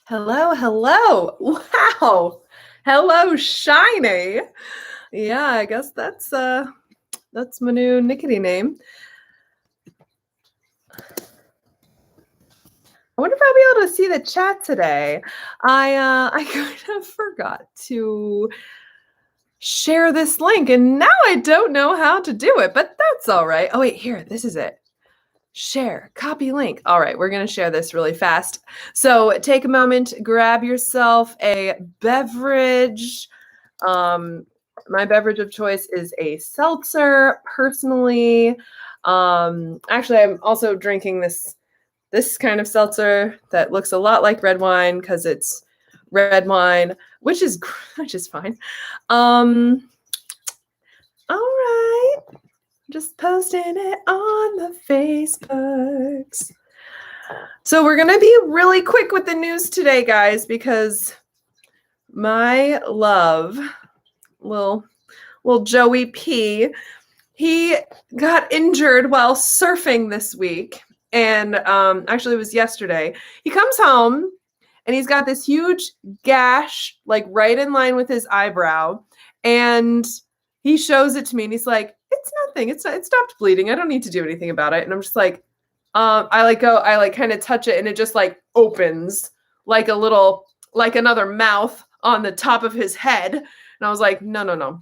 Hello, hello. Wow. Hello, Shiny. Yeah, I guess that's my new nickety name. I wonder if I'll be able to see the chat today. I kind of forgot to share this link and now I don't know how to do it, but that's all right. Oh wait, here, this is it. Share, copy link. All right, we're going to share this really fast. So take a moment, grab yourself a beverage. My beverage of choice is a seltzer, personally. Actually, I'm also drinking this kind of seltzer that looks a lot like red wine because it's red wine, which is fine. All right. Just posting it on the Facebooks. So we're going to be really quick with the news today, guys, because my love, little Joey P, he got injured while surfing this week. And actually it was yesterday. He comes home and he's got this huge gash, like right in line with his eyebrow. And he shows it to me and he's like, it's nothing. It stopped bleeding. I don't need to do anything about it. And I'm just like, I kind of touch it and it just like opens like another mouth on the top of his head. And I was like, no,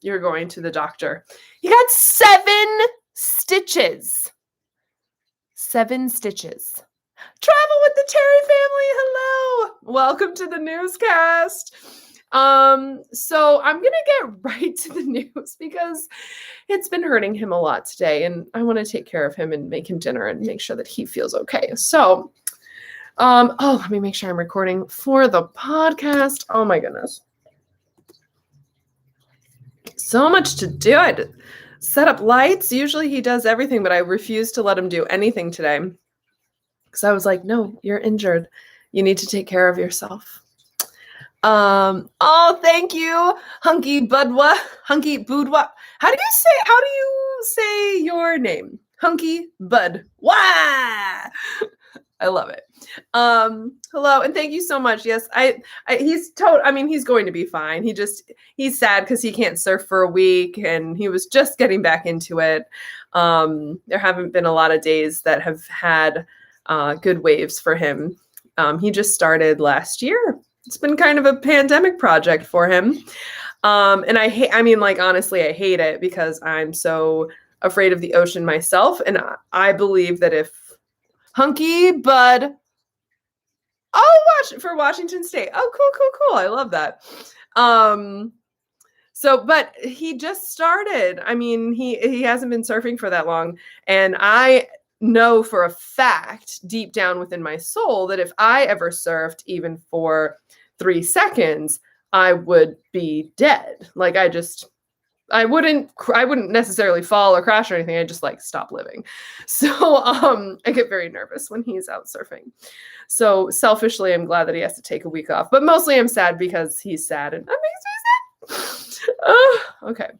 you're going to the doctor. He got 7 stitches. 7 stitches. Travel with the Terry family. Hello. Welcome to the newscast. So I'm going to get right to the news because it's been hurting him a lot today and I want to take care of him and make him dinner and make sure that he feels okay. So, let me make sure I'm recording for the podcast. Oh my goodness. So much to do. I had to set up lights. Usually he does everything, but I refused to let him do anything today because I was like, no, you're injured. You need to take care of yourself. Thank you, Hunky Budwa. How do you say your name? Hunky Bud. Wah! I love it. Hello, and thank you so much. Yes, he's going to be fine. He's sad because he can't surf for a week and he was just getting back into it. There haven't been a lot of days that have had, good waves for him. He just started last year. It's been kind of a pandemic project for him. And honestly, I hate it because I'm so afraid of the ocean myself. And I believe that if Hunky Bud, for Washington State. Oh, cool. I love that. But he just started. I mean, he hasn't been surfing for that long. And I know for a fact deep down within my soul that if I ever surfed even for 3 seconds, I would be dead. Like I wouldn't necessarily fall or crash or anything. I just like stop living. So I get very nervous when he's out surfing. So selfishly, I'm glad that he has to take a week off, but mostly I'm sad because he's sad and that makes me sad. Okay.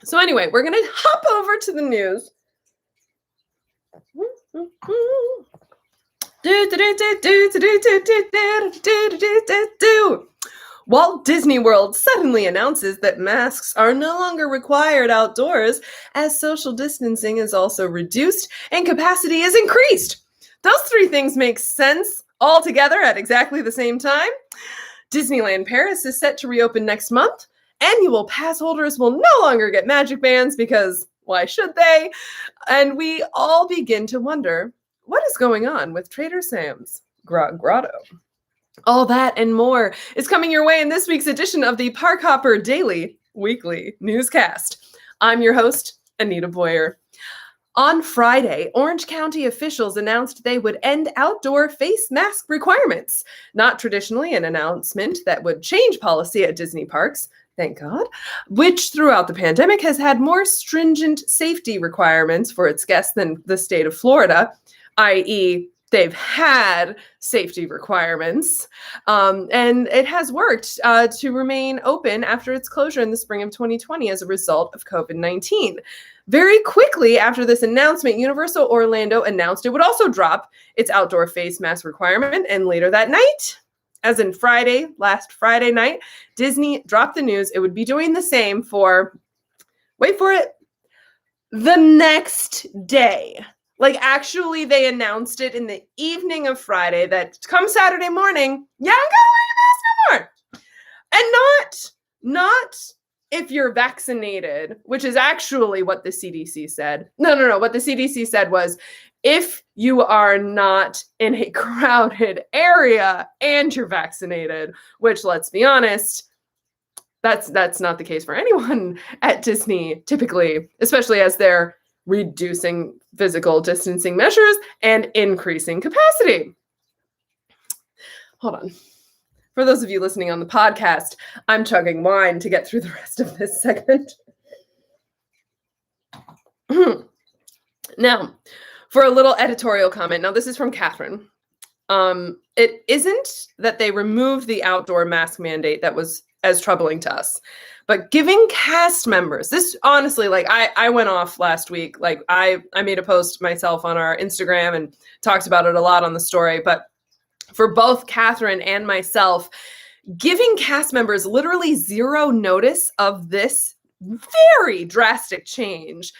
So anyway, we're going to hop over to the news. Walt Disney World suddenly announces that masks are no longer required outdoors as social distancing is also reduced and capacity is increased. Those 3 things make sense all together at exactly the same time. Disneyland Paris is set to reopen next month. Annual pass holders will no longer get magic bands because why should they? And we all begin to wonder, what is going on with Trader Sam's Grotto? All that and more is coming your way in this week's edition of the Park Hopper Daily Weekly Newscast. I'm your host, Anita Boyer. On Friday, Orange County officials announced they would end outdoor face mask requirements, not traditionally an announcement that would change policy at Disney parks, thank God, which throughout the pandemic has had more stringent safety requirements for its guests than the state of Florida, i.e., they've had safety requirements, and it has worked to remain open after its closure in the spring of 2020 as a result of COVID-19. Very quickly after this announcement, Universal Orlando announced it would also drop its outdoor face mask requirement. And later that night, as in last Friday night, Disney dropped the news it would be doing the same for, wait for it, the next day. Like, actually, they announced it in the evening of Friday that come Saturday morning, yeah, I'm gonna wear a mask no more. And not if you're vaccinated, which is actually what the CDC said. No. What the CDC said was, if you are not in a crowded area and you're vaccinated, which, let's be honest, that's not the case for anyone at Disney, typically, especially as they're reducing physical distancing measures and increasing capacity. Hold on. For those of you listening on the podcast, I'm chugging wine to get through the rest of this segment. Now, for a little editorial comment. Now, this is from Catherine. It isn't that they removed the outdoor mask mandate that was as troubling to us, but giving cast members, this honestly, like I went off last week. Like I made a post myself on our Instagram and talked about it a lot on the story, but for both Catherine and myself, giving cast members literally zero notice of this very drastic change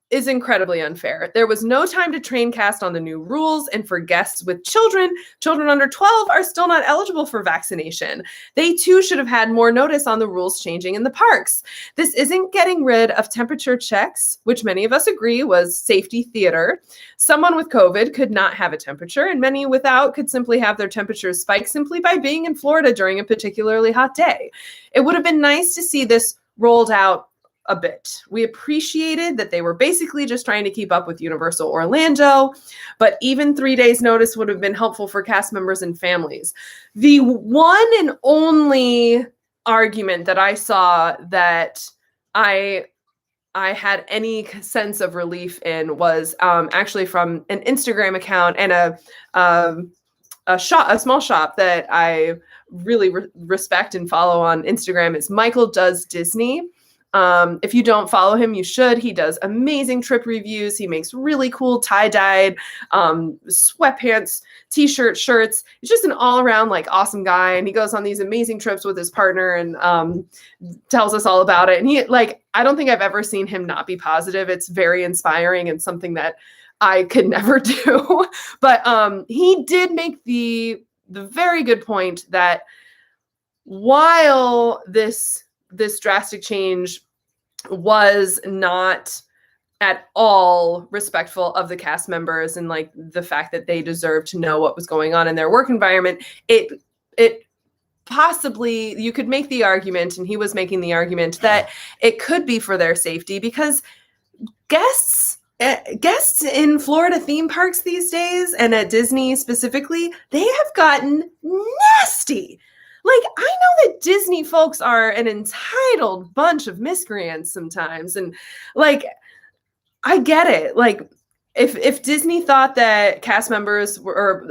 is incredibly unfair. There was no time to train cast on the new rules, and for guests with children under 12 are still not eligible for vaccination. They too should have had more notice on the rules changing in the parks. This isn't getting rid of temperature checks, which many of us agree was safety theater. Someone with COVID could not have a temperature, and many without could simply have their temperatures spike simply by being in Florida during a particularly hot day. It would have been nice to see this rolled out a bit. We appreciated that they were basically just trying to keep up with Universal Orlando, but even 3 days notice would have been helpful for cast members and families. The one and only argument that I saw that I had any sense of relief in was actually from an Instagram account and a small shop that I really respect and follow on Instagram. Is Michael Does Disney. If you don't follow him, you should. He does amazing trip reviews. He makes really cool tie-dyed sweatpants, t-shirt, shirts. He's just an all-around like awesome guy. And he goes on these amazing trips with his partner and tells us all about it. And he I don't think I've ever seen him not be positive. It's very inspiring and something that I could never do. But he did make the very good point that while this drastic change was not at all respectful of the cast members and like the fact that they deserved to know what was going on in their work environment, it possibly, you could make the argument, and he was making the argument, that it could be for their safety, because guests in Florida theme parks these days, and at Disney specifically, they have gotten nasty. Like, I know that Disney folks are an entitled bunch of miscreants sometimes. And like, I get it. Like, if Disney thought that cast members were,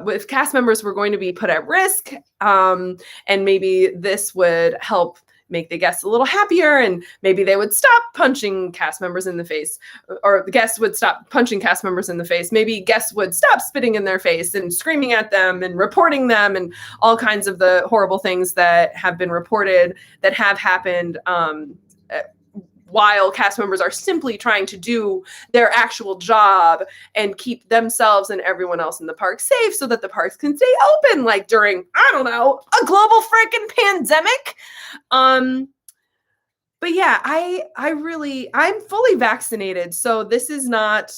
if cast members were going to be put at risk, and maybe this would help make the guests a little happier, and maybe they would stop punching cast members in the face, or the guests would stop punching cast members in the face. Maybe guests would stop spitting in their face and screaming at them and reporting them and all kinds of the horrible things that have been reported that have happened while cast members are simply trying to do their actual job and keep themselves and everyone else in the park safe so that the parks can stay open, like during, I don't know, a global freaking pandemic. But yeah, I'm fully vaccinated. So this is not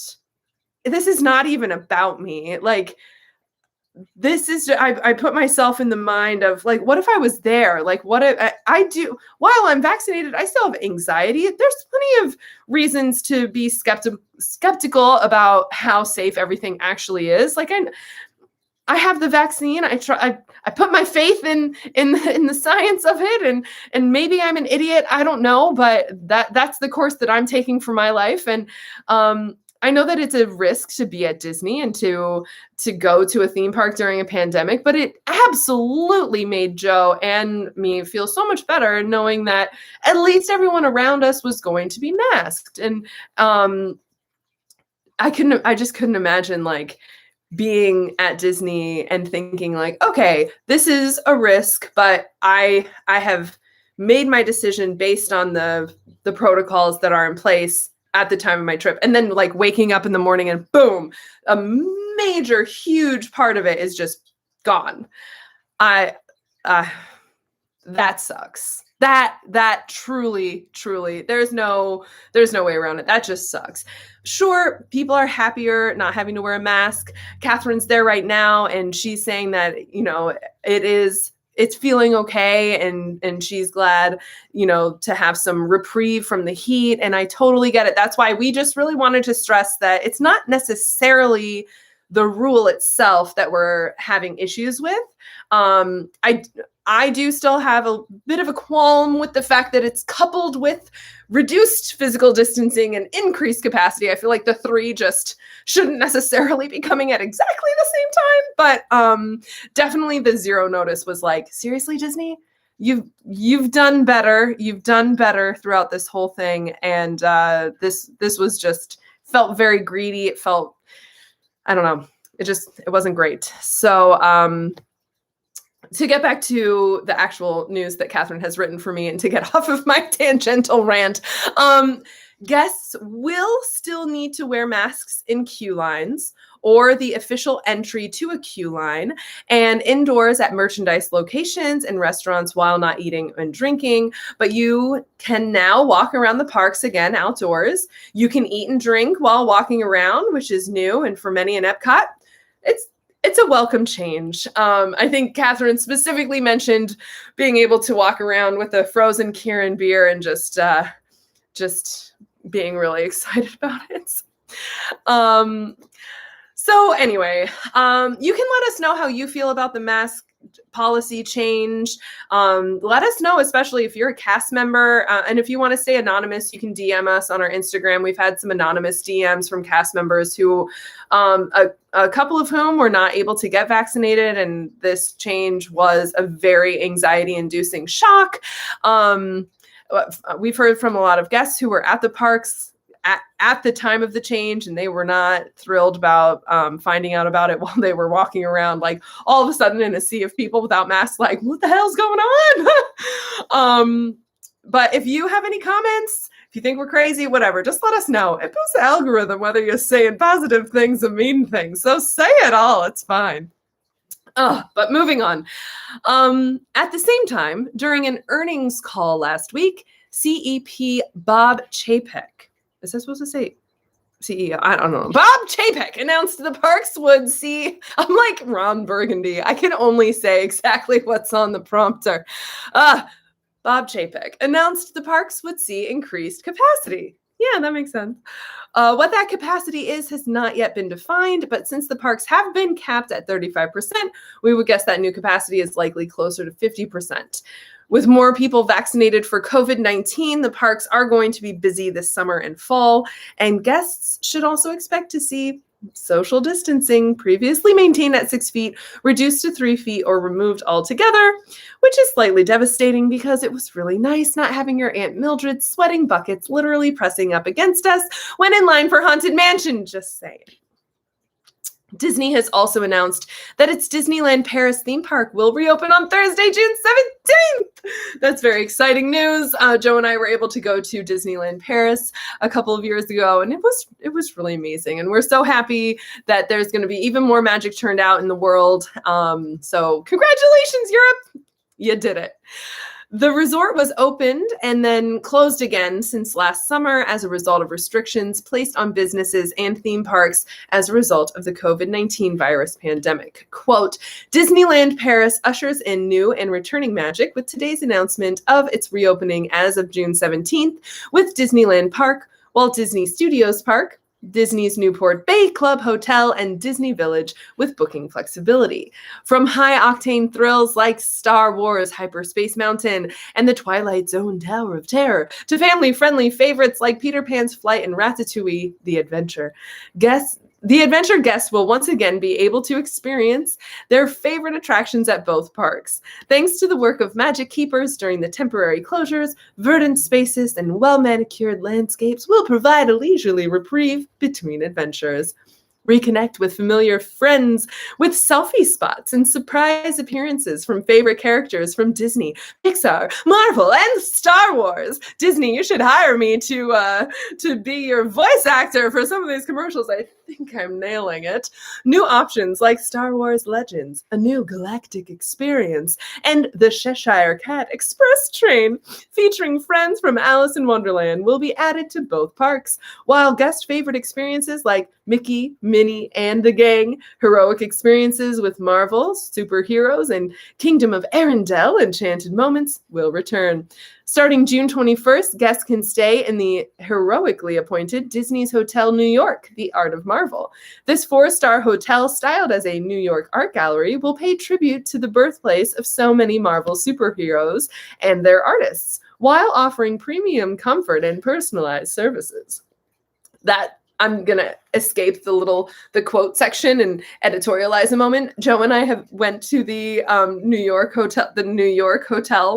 even about me. Like, this is, I put myself in the mind of like, what if I was there? Like, what if I do while I'm vaccinated? I still have anxiety. There's plenty of reasons to be skeptical about how safe everything actually is. Like, I have the vaccine. I put my faith in the science of it, and maybe I'm an idiot. I don't know, but that's the course that I'm taking for my life. And I know that it's a risk to be at Disney and to go to a theme park during a pandemic, but it absolutely made Joe and me feel so much better knowing that at least everyone around us was going to be masked. And I just couldn't imagine like being at Disney and thinking like, okay, this is a risk, but I have made my decision based on the protocols that are in place at the time of my trip. And then like waking up in the morning and boom, a major, huge part of it is just gone. That sucks. That truly, there's no way around it. That just sucks. Sure, people are happier not having to wear a mask. Catherine's there right now, and she's saying that, you know, it's feeling okay, and she's glad, you know, to have some reprieve from the heat. And I totally get it. That's why we just really wanted to stress that it's not necessarily the rule itself that we're having issues with. I do still have a bit of a qualm with the fact that it's coupled with reduced physical distancing and increased capacity. I feel like the three just shouldn't necessarily be coming at exactly the same time, but definitely the zero notice was like, seriously, Disney? You've done better. You've done better throughout this whole thing. And this was just felt very greedy. It felt, I don't know. It wasn't great. So to get back to the actual news that Catherine has written for me and to get off of my tangential rant, guests will still need to wear masks in queue lines or the official entry to a queue line and indoors at merchandise locations and restaurants while not eating and drinking. But you can now walk around the parks again outdoors. You can eat and drink while walking around, which is new. And for many in Epcot, it's a welcome change. I think Catherine specifically mentioned being able to walk around with a frozen Kirin beer and just being really excited about it. So anyway, you can let us know how you feel about the mask policy change. Let us know, especially if you're a cast member. And if you want to stay anonymous, you can DM us on our Instagram. We've had some anonymous DMs from cast members who, a couple of whom were not able to get vaccinated. And this change was a very anxiety-inducing shock. We've heard from a lot of guests who were at the parks at the time of the change, and they were not thrilled about finding out about it while they were walking around, like all of a sudden in a sea of people without masks, like, what the hell's going on? But if you have any comments, if you think we're crazy, whatever, just let us know. It boosts the algorithm, whether you're saying positive things or mean things. So say it all. It's fine. But moving on. At the same time, during an earnings call last week, CEP Bob Chapek, is that supposed to say CEO? I don't know. Bob Chapek announced the parks would see, I'm like Ron Burgundy. I can only say exactly what's on the prompter. Bob Chapek announced the parks would see increased capacity. Yeah, that makes sense. What that capacity is has not yet been defined, but since the parks have been capped at 35%, we would guess that new capacity is likely closer to 50%. With more people vaccinated for COVID-19, the parks are going to be busy this summer and fall, and guests should also expect to see social distancing, previously maintained at 6 feet, reduced to 3 feet or removed altogether, which is slightly devastating because it was really nice not having your Aunt Mildred sweating buckets literally pressing up against us when in line for Haunted Mansion, just saying. Disney has also announced that its Disneyland Paris theme park will reopen on Thursday, June 17th. That's very exciting news. Joe and I were able to go to Disneyland Paris a couple of years ago, and it was really amazing. And we're so happy that there's going to be even more magic turned out in the world. So congratulations, Europe. You did it. The resort was opened and then closed again since last summer as a result of restrictions placed on businesses and theme parks as a result of the COVID-19 virus pandemic. Quote, Disneyland Paris ushers in new and returning magic with today's announcement of its reopening as of June 17th with Disneyland Park, Walt Disney Studios Park, Disney's Newport Bay Club Hotel, and Disney Village with booking flexibility. From high-octane thrills like Star Wars Hyperspace Mountain and the Twilight Zone Tower of Terror, to family-friendly favorites like Peter Pan's Flight and Ratatouille, The Adventure guests will once again be able to experience their favorite attractions at both parks. Thanks to the work of Magic Keepers during the temporary closures, verdant spaces and well-manicured landscapes will provide a leisurely reprieve between adventures. Reconnect with familiar friends with selfie spots and surprise appearances from favorite characters from Disney, Pixar, Marvel, and Star Wars. Disney, you should hire me to be your voice actor for some of these commercials. I think I'm nailing it. New options like Star Wars Legends, a new galactic experience, and the Cheshire Cat Express Train, featuring friends from Alice in Wonderland, will be added to both parks, while guest favorite experiences like Mickey, Minnie, and the Gang, heroic experiences with Marvel, superheroes, and Kingdom of Arendelle enchanted moments will return. Starting June 21st, guests can stay in the heroically appointed Disney's Hotel New York, the Art of Marvel. This 4-star hotel, styled as a New York art gallery, will pay tribute to the birthplace of so many Marvel superheroes and their artists, while offering premium comfort and personalized services. That I'm going to escape the quote section and editorialize a moment. Joe and I went to the New York hotel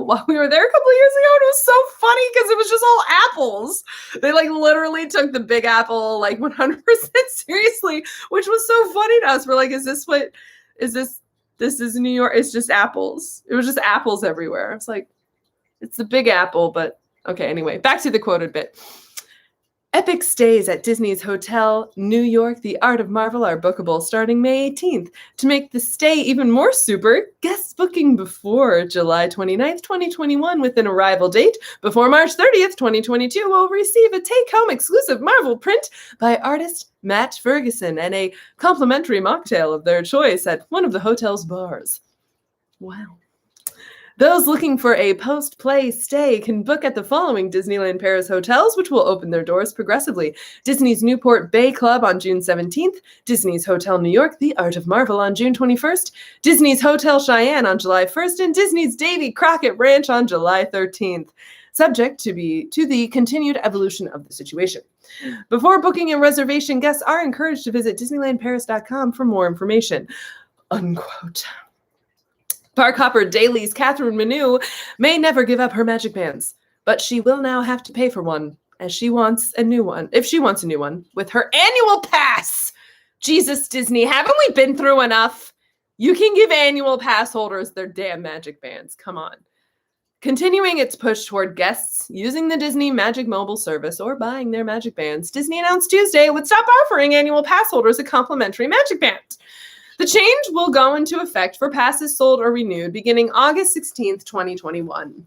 while we were there a couple of years ago. And it was so funny because it was just all apples. They literally took the Big Apple 100% seriously, which was so funny to us. We're like, this is New York. It's just apples. It was just apples everywhere. It's like, it's the Big Apple, but okay. Anyway, back to the quoted bit. Epic stays at Disney's Hotel New York, the Art of Marvel are bookable starting May 18th. To make the stay even more super, guests booking before July 29th, 2021 with an arrival date before March 30th, 2022 will receive a take-home exclusive Marvel print by artist Matt Ferguson and a complimentary mocktail of their choice at one of the hotel's bars. Wow. Those looking for a post-play stay can book at the following Disneyland Paris hotels, which will open their doors progressively. Disney's Newport Bay Club on June 17th, Disney's Hotel New York, The Art of Marvel on June 21st, Disney's Hotel Cheyenne on July 1st, and Disney's Davy Crockett Ranch on July 13th, subject to the continued evolution of the situation. Before booking a reservation, guests are encouraged to visit DisneylandParis.com for more information. Unquote. Park hopper Daly's Catherine Manu may never give up her magic bands, but she will now have to pay for one, as she wants a new one, if she wants a new one, with her annual pass. Jesus, Disney, haven't we been through enough? You can give annual pass holders their damn magic bands. Come on. Continuing its push toward guests using the Disney Magic Mobile service or buying their magic bands, Disney announced Tuesday it would stop offering annual pass holders a complimentary magic band. The change will go into effect for passes sold or renewed beginning August 16th, 2021.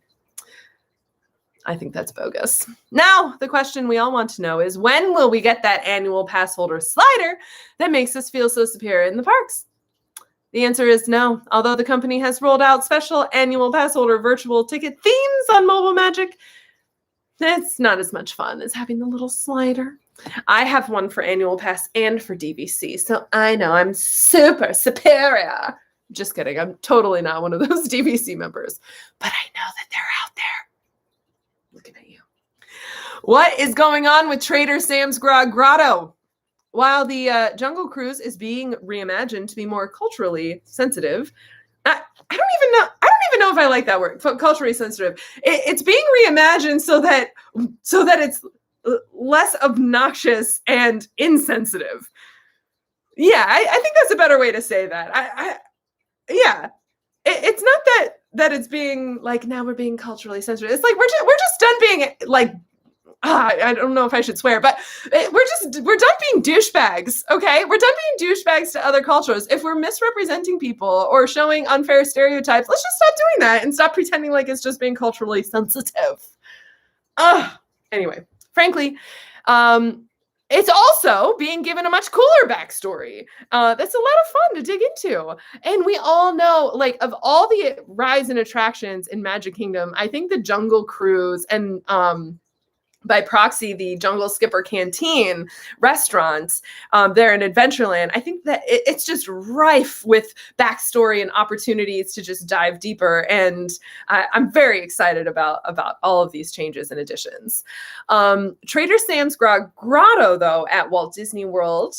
I think that's bogus. Now, the question we all want to know is, when will we get that annual pass holder slider that makes us feel so superior in the parks? The answer is no. Although the company has rolled out special annual pass holder virtual ticket themes on Mobile Magic, it's not as much fun as having the little slider. I have one for annual pass and for DVC, so I know I'm super superior. Just kidding. I'm totally not one of those DVC members, but I know that they're out there looking at you. What is going on with Trader Sam's Grotto? While the Jungle Cruise is being reimagined to be more culturally sensitive, I don't even know if I like that word, culturally sensitive. It's being reimagined so that it's less obnoxious and insensitive. Yeah, I think that's a better way to say that. It's not that it's being like, now we're being culturally sensitive. It's like we're just done being like, I don't know if I should swear, but we're done being douchebags. Okay, we're done being douchebags to other cultures. If we're misrepresenting people or showing unfair stereotypes, let's just stop doing that and stop pretending like it's just being culturally sensitive. Anyway. Frankly, it's also being given a much cooler backstory. That's a lot of fun to dig into. And we all know, of all the rides and attractions in Magic Kingdom, I think the Jungle Cruise and by proxy, the Jungle Skipper Canteen restaurants there in Adventureland. I think that it's just rife with backstory and opportunities to just dive deeper. And I'm very excited about all of these changes and additions. Trader Sam's Grotto, though, at Walt Disney World,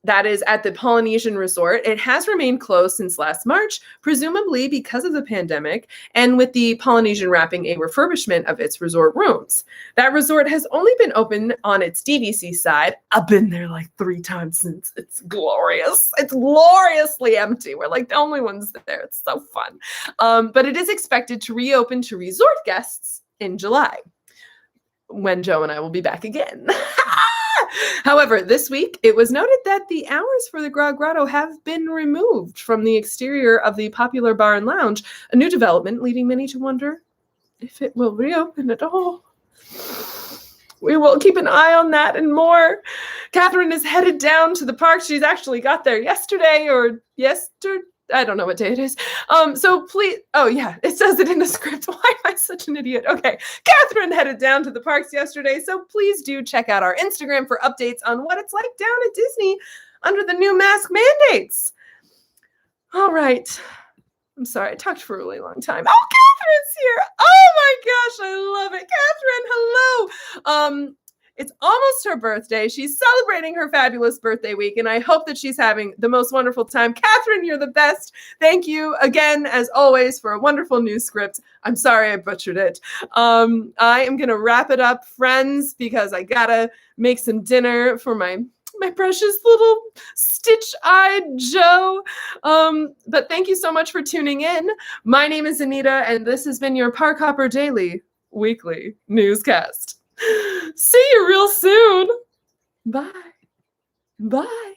that is at the Polynesian Resort. It has remained closed since last March, presumably because of the pandemic, and with the Polynesian wrapping a refurbishment of its resort rooms. That resort has only been open on its DVC side. I've been there like 3 times since. It's glorious. It's gloriously empty. We're like the only ones there. It's so fun. But it is expected to reopen to resort guests in July, when Joe and I will be back again. However, this week, it was noted that the hours for the Grotto have been removed from the exterior of the popular bar and lounge, a new development leading many to wonder if it will reopen at all. We will keep an eye on that and more. Catherine is headed down to the park. She's actually got there yesterday or yesterday. I don't know what day it is. So please, oh yeah, it says it in the script. Why am I such an idiot? Okay, Catherine headed down to the parks yesterday, so please do check out our Instagram for updates on what it's like down at Disney under the new mask mandates. All right. I'm sorry, I talked for a really long time. Oh, Catherine's here. Oh my gosh, I love it. Catherine, hello. It's almost her birthday. She's celebrating her fabulous birthday week, and I hope that she's having the most wonderful time. Catherine, you're the best. Thank you again, as always, for a wonderful news script. I'm sorry I butchered it. I am going to wrap it up, friends, because I got to make some dinner for my precious little stitch-eyed Joe. But thank you so much for tuning in. My name is Anita, and this has been your Park Hopper Daily Weekly Newscast. See you real soon. Bye. Bye.